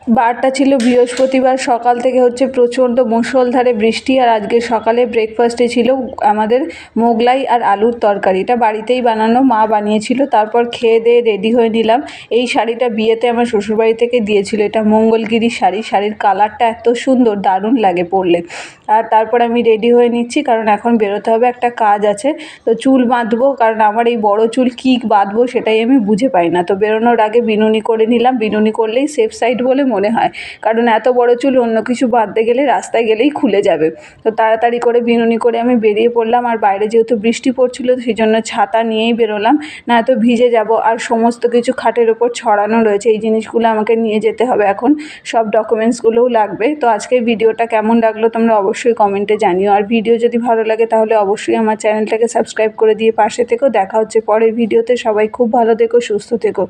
বারটা ছিল বৃহস্পতিবার। সকাল থেকে হচ্ছে প্রচণ্ড মুষলধারে বৃষ্টি। আর আজকে সকালে ব্রেকফাস্টে ছিল আমাদের মোগলাই আর আলুর তরকারি। এটা বাড়িতেই বানানো, মা বানিয়েছিল। তারপর খেয়ে দিয়ে রেডি হয়ে নিলাম। এই শাড়িটা বিয়েতে আমার শ্বশুরবাড়ি থেকে দিয়েছিল। এটা মঙ্গলগিরি শাড়ি। শাড়ির কালারটা এত সুন্দর, দারুণ লাগে পরলে। আর তারপর আমি রেডি হয়ে নিচ্ছি, কারণ এখন বেরোতে হবে, একটা কাজ আছে। তো চুল বাঁধবো, কারণ আমার এই বড় চুল কী বাঁধবো সেটাই আমি বুঝে পাই না। তো বেরোনোর আগে বিনুনি করে নিলাম। বিনুনি করলেই সেফ সাইড বলে মনে হয়, কারণ এত বড় চুল অন্য কিছু বাঁধতে গেলে রাস্তায় গেলেই খুলে যাবে। তো তাড়াতাড়ি করে বিনুনি করে আমি বেরিয়ে পড়লাম। আর বাইরে যেহেতু বৃষ্টি পড়ছিল, সেই জন্য ছাতা নিয়েই বেরোলাম, না তো ভিজে যাব। আর সমস্ত কিছু খাটের ওপর ছড়ানো রয়েছে, এই জিনিসগুলো আমাকে নিয়ে যেতে হবে এখন। সব ডকুমেন্টসগুলোও লাগবে। তো আজকের ভিডিওটা কেমন লাগলো তোমরা অবশ্যই কমেন্টে জানিও। আর ভিডিও যদি ভালো লাগে তাহলে অবশ্যই আমার চ্যানেলটাকে সাবস্ক্রাইব করে দিয়ে পাশে থেকো। দেখা হচ্ছে পরের ভিডিওতে। সবাই খুব ভালো থেকো, সুস্থ থেকো।